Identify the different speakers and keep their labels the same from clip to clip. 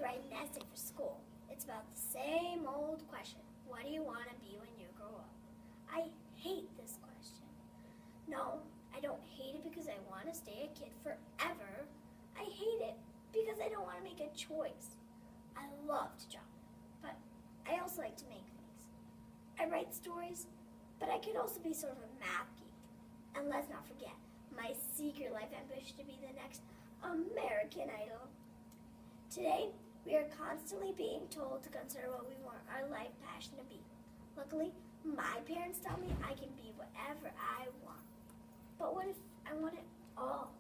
Speaker 1: to write an essay for school. It's about the same old question. What do you want to be when you grow up? I hate this question. No, I don't hate it because I want to stay a kid forever. I hate it because I don't want to make a choice. I love to draw, but I also like to make things. I write stories, but I could also be sort of a math geek. And let's not forget, my secret life ambition to be the next American Idol. Today, we are constantly being told to consider what we want our life passion to be. Luckily, my parents tell me I can be whatever I want. But what if I want it all?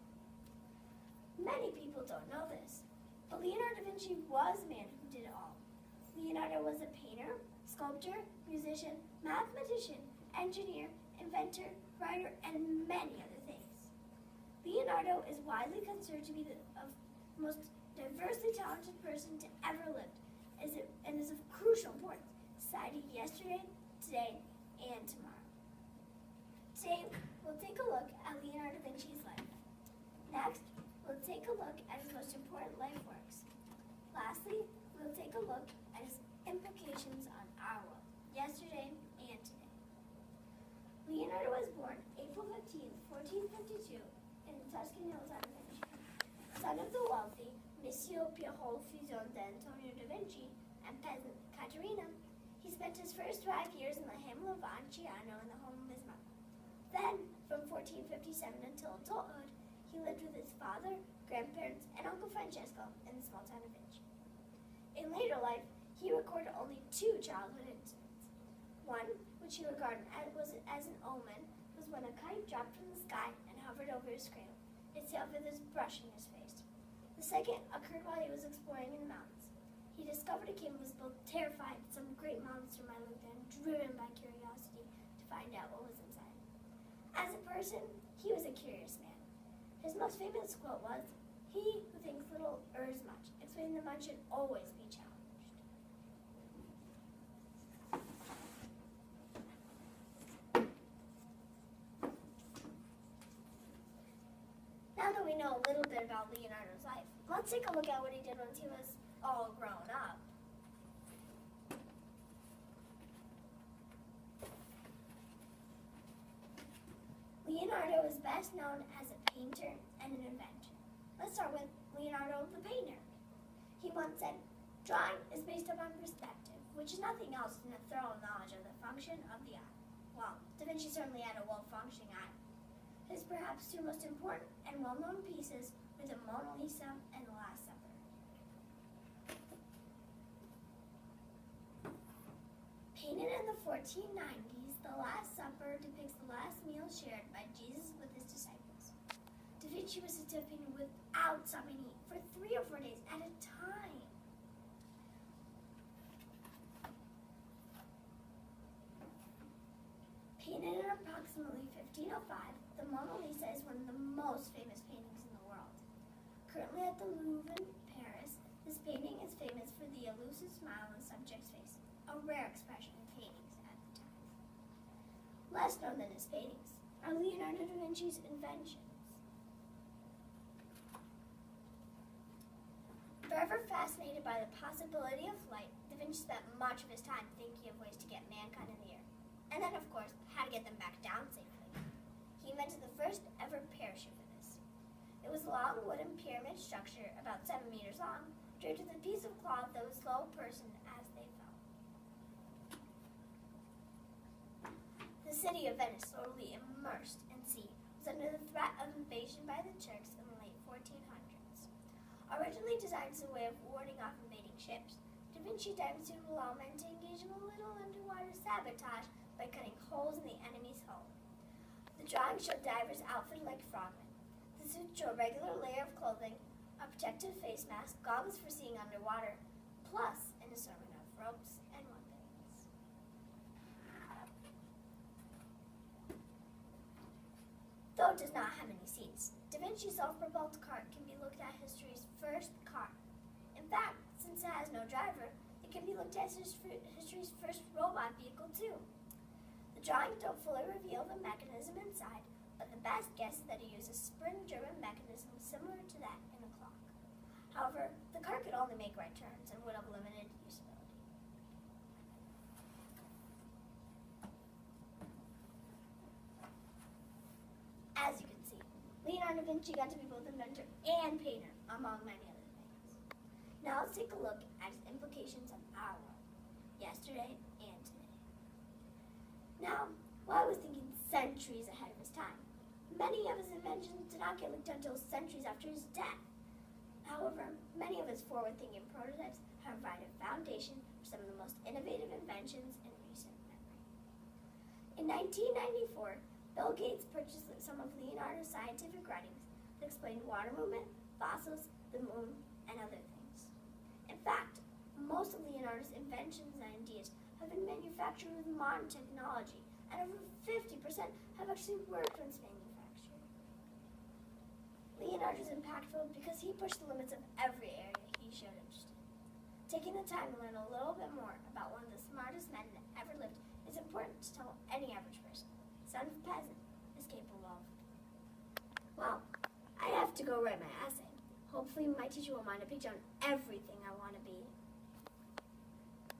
Speaker 1: Many people don't know this, but Leonardo da Vinci was a man who did it all. Leonardo was a painter, sculptor, musician, mathematician, engineer, inventor, writer, and many other things. Leonardo is widely considered to be the most diversely talented person to ever live, and is of crucial importance, society yesterday, today, and tomorrow. Today, we'll take a look at Leonardo da Vinci's life. Next, we'll take a look at his most important life works. Lastly, we'll take a look at his implications on our world, yesterday and today. Leonardo was born April 15, 1452, in the Tuscan hills of Vinci. Son of the wealthy Monsieur Piero Fusion d'Antonio da Vinci and peasant Caterina, he spent his first 5 years in the hamlet of Anciano in the home of his mother. Then, from 1457 until adulthood, he lived with his father, grandparents, and Uncle Francesco in the small town of Etching. In later life, he recorded only 2 childhood incidents. One, which he regarded as an omen, was when a kite dropped from the sky and hovered over his cradle, its tail feathers brushing his face. The second occurred while he was exploring in the mountains. He discovered a cave and was both terrified that some great monster might live there and driven by curiosity to find out what was inside. As a person, he was a curious man. His most famous quote was, "He who thinks little errs much," explaining that one should always be challenged. Now that we know a little bit about Leonardo's life, let's take a look at what he did once he was all grown up. Leonardo is best known as a painter and an inventor. Let's start with Leonardo the painter. He once said, "Drawing is based upon perspective, which is nothing else than a thorough knowledge of the function of the eye." Well, Da Vinci certainly had a well-functioning eye. His perhaps 2 most important and well-known pieces were the Mona Lisa and the Last Supper. Painted in the 1490s, the Last Supper depicts the last meal shared by Jesus with his disciples. Da Vinci was said to have painted without stopping to eat for 3 or 4 days at a time. Painted in approximately 1505, the Mona Lisa is one of the most famous paintings in the world. Currently at the Louvre in Paris, this painting is famous for the elusive smile on the subject's face, a rare expression in paintings at the time. Less known than his paintings are Leonardo da Vinci's inventions. Forever fascinated by the possibility of flight, Da Vinci spent much of his time thinking of ways to get mankind in the air, and then, of course, how to get them back down safely. He invented the first ever parachute for this. It was a long wooden pyramid structure about 7 meters long, draped with a piece of cloth that would slow a person as they fell. The city of Venice, slowly immersed in sea, was under the threat of invasion by the Turks in the late 1400s. Originally designed as a way of warding off invading ships, Da Vinci dived suit would allow men to engage in a little underwater sabotage by cutting holes in the enemy's hull. The drawing showed divers outfitted like frogmen. The suits show a regular layer of clothing, a protective face mask, goggles for seeing underwater, plus an assortment of ropes and weapons. Though it does not have any seats, Da Vinci's self-propelled cart can be looked at as history's first car. In fact, since it has no driver, it can be looked at as history's first robot vehicle too. The drawing don't fully reveal the mechanism inside, but the best guess is that it uses a spring-driven mechanism similar to that in a clock. However, the car could only make right turns and would have limited usability. As you can see, Leonardo da Vinci got to be both inventor and painter, among many other things. Now let's take a look at his implications on our world, yesterday and today. Now, while I was thinking centuries ahead of his time, many of his inventions did not get looked at until centuries after his death. However, many of his forward-thinking prototypes have provided a foundation for some of the most innovative inventions in recent memory. In 1994, Bill Gates purchased some of Leonardo's scientific writings that explained water movement, fossils, the moon, and other things. In fact, most of Leonardo's inventions and ideas have been manufactured with modern technology, and over 50% have actually worked once manufactured. Leonardo is impactful because he pushed the limits of every area he showed interest in. Taking the time to learn a little bit more about one of the smartest men that ever lived is important to tell any average person. Son of a peasant is capable of. Well, I have to go write my essay. Hopefully my teacher won't mind a picture on everything I want to be.